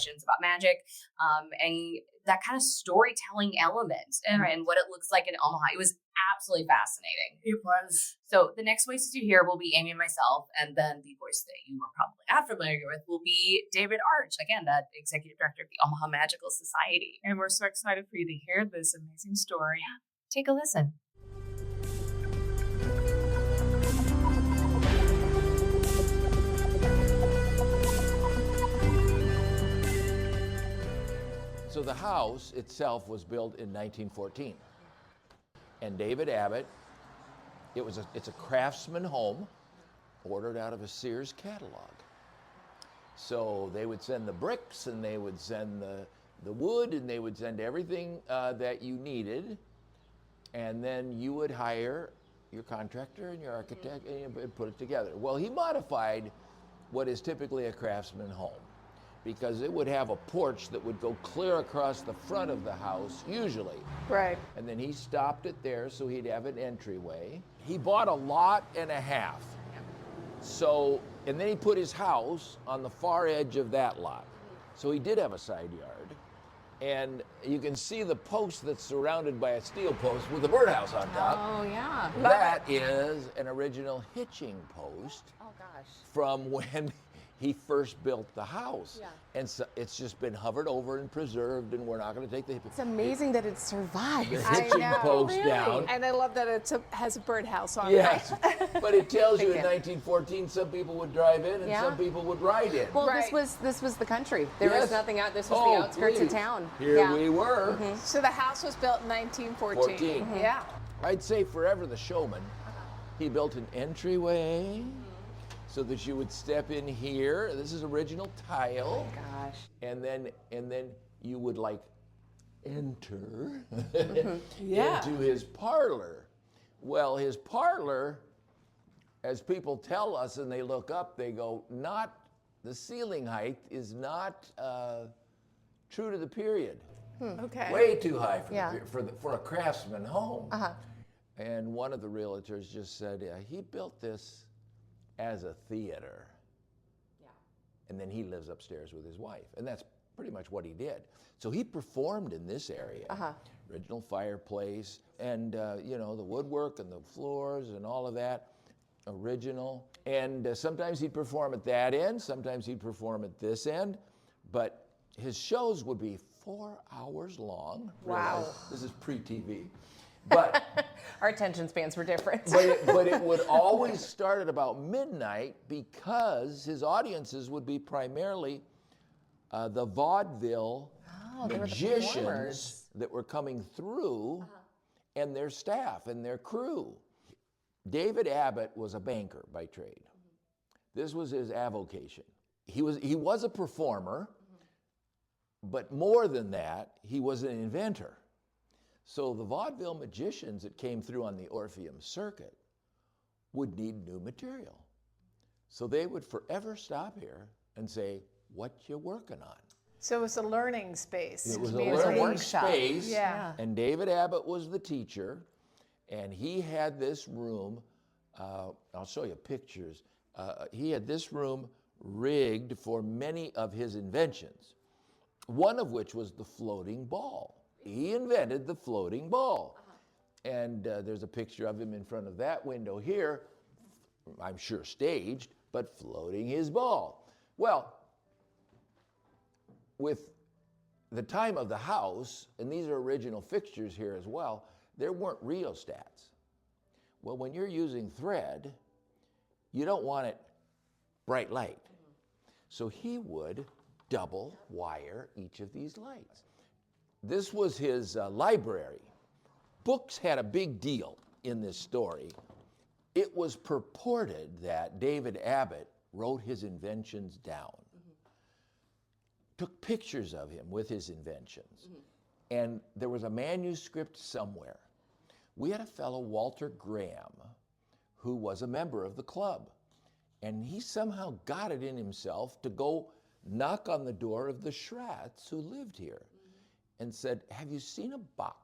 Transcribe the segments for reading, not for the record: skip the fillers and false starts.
questions about magic, and that kind of storytelling element and what it looks like in Omaha. It was absolutely fascinating. It was. So the next voices you hear will be Amy and myself, and then the voice that you are probably not familiar with will be David Arch, again, the executive director of the Omaha Magical Society. And we're so excited for you to hear this amazing story. Yeah. Take a listen. So the house itself was built in 1914. And David Abbott, it's a craftsman home ordered out of a Sears catalog. So they would send the bricks and they would send the wood and they would send everything that you needed. And then you would hire your contractor and your architect and put it together. Well, he modified what is typically a craftsman home, because it would have a porch that would go clear across the front of the house, usually. Right. And then he stopped it there so he'd have an entryway. He bought a lot and a half. So, and then he put his house on the far edge of that lot. So he did have a side yard. And you can see the post that's surrounded by a steel post with a birdhouse on top. Oh, yeah. That is an original hitching post from when he first built the house. Yeah. And so it's just been hovered over and preserved, and we're not going to take the It's amazing that it survived. the hitching post down. And I love that it has a birdhouse on Yes, but it tells you in Thank 1914 some people would drive in and Yeah. some people would ride in. Well, Right. this was the country. There was Yes. nothing out. This was Oh, the outskirts please. of town. Here yeah. we were. it. So the house was built in 1914. 14. Yeah. I'd say Forever the Showman, he built an entryway so that you would step in here. This is original tile. Gosh. And then you would like enter Yeah. into his parlor. Well, his parlor, as people tell us and they look up, they go, the ceiling height is not true to the period. Okay. Way too high Yeah. for a craftsman home. Uh-huh. And one of the realtors just said, he built this as a theater. Yeah. And then he lives upstairs with his wife. And that's pretty much what he did. So he performed in this area. Uh-huh. Original fireplace and, the woodwork and the floors and all of that, original. And sometimes he'd perform at that end, sometimes he'd perform at this end. But his shows would be 4 hours long. Wow. Realize this is pre-TV. But Our attention spans were different. but it would always start at about midnight because his audiences would be primarily the vaudeville they were the magicians performers. that were coming through and their staff and their crew. David Abbott was a banker by trade. This was his avocation. He was a performer, but more than that, he was an inventor. So the vaudeville magicians that came through on the Orpheum circuit would need new material. So they would forever stop here and say, what you working on? So it was a learning space. It was a Maybe learning workshop. space. Yeah. And David Abbott was the teacher. And he had this room, I'll show you pictures. He had this room rigged for many of his inventions, one of which was the floating ball. He invented the floating ball. And there's a picture of him in front of that window here, I'm sure staged, but floating his ball. Well, with the time of the house, and these are original fixtures here as well, there weren't rheostats. Well, when you're using thread, you don't want it bright light. So he would double wire each of these lights. This was his library. Books had a big deal in this story. It was purported that David Abbott wrote his inventions down, took pictures of him with his inventions, and there was a manuscript somewhere. We had a fellow, Walter Graham, who was a member of the club, and he somehow got it in himself to go knock on the door of the Schratz who lived here and said, have you seen a box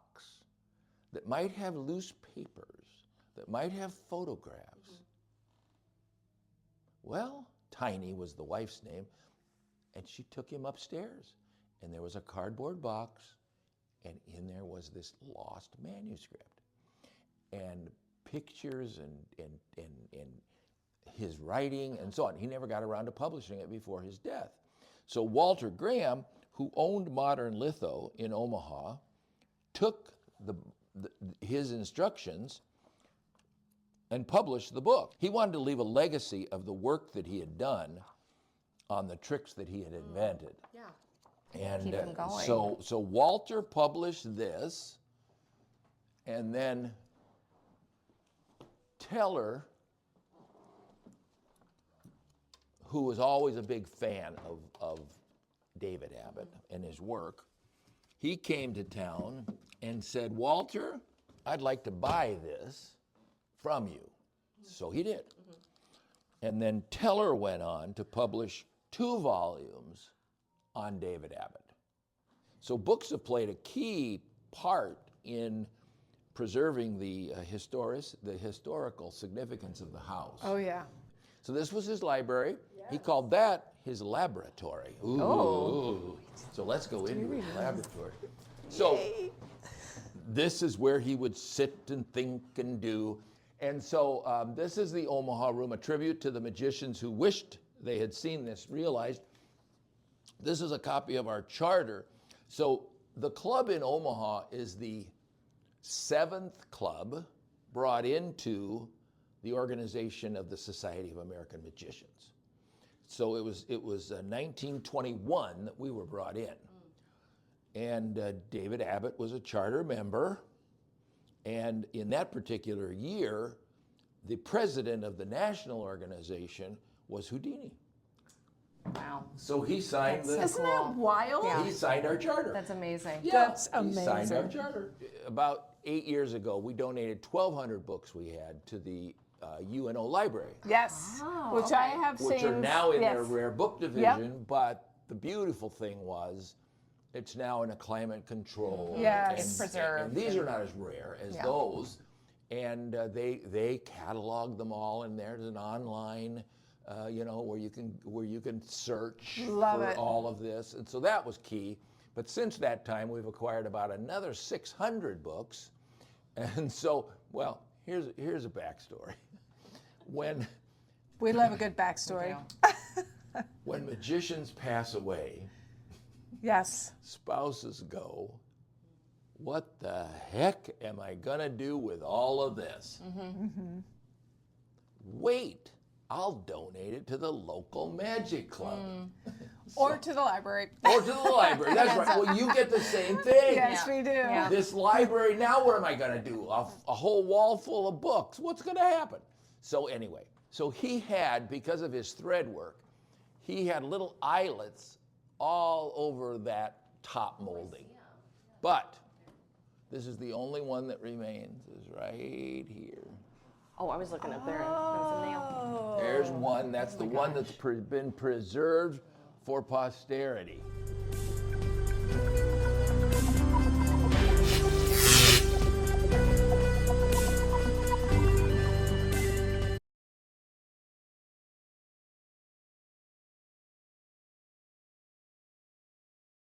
that might have loose papers, that might have photographs? Well, Tiny was the wife's name, And she took him upstairs, and there was a cardboard box, and in there was this lost manuscript, and pictures and his writing and so on. He never got around to publishing it before his death. So Walter Graham, who owned Modern Litho in Omaha, took his instructions and published the book. He wanted to leave a legacy of the work that he had done on the tricks that he had invented. Yeah. And Keep him going. so Walter published this, and then Teller, who was always a big fan of David Abbott and his work, he came to town and said, Walter, I'd like to buy this from you. So he did. And then Teller went on to publish 2 volumes on David Abbott. So books have played a key part in preserving the historical significance of the house. Oh, yeah. So this was his library. He called that his laboratory. Ooh. Oh. So let's go into his laboratory. So this is where he would sit and think and do. And so this is the Omaha room, a tribute to the magicians who wished they had seen this, realized. This is a copy of our charter. So the club in Omaha is the 7th club brought into the organization of the Society of American Magicians. So it was 1921 that we were brought in. And David Abbott was a charter member. And in that particular year, the president of the national organization was Houdini. Wow. So he signed That's so Isn't that wild? Yeah. he signed our charter. That's amazing. Yeah, That's He signed our amazing. charter. About 8 years ago, we donated 1,200 books we had to the UNO library, Yes. Oh, Which I have which seen. are now in their yes. rare book division. But the beautiful thing was, it's now in a climate control. Yes. It's preserved. And these are not as rare as Yeah. those. And they catalog them all, and there's an online, where you can search Love for it. all of this. And so that was key. But since that time, we've acquired about another 600 books. And so, well, here's a backstory. When We love a good backstory. when magicians pass away, Yes. spouses go, what the heck am I gonna do with all of this? Wait, I'll donate it to the local magic club. Or to the library. Or to the library. That's right. Well, you get the same thing. Yes, we do. Yeah. This library, now what am I going to do? A whole wall full of books. What's going to happen? So anyway, so he had, because of his thread work, he had little eyelets all over that top molding. But this is the only one that remains, is right here. Oh, I was looking up there. There was a nail. There's one. That's the one that's been preserved for posterity.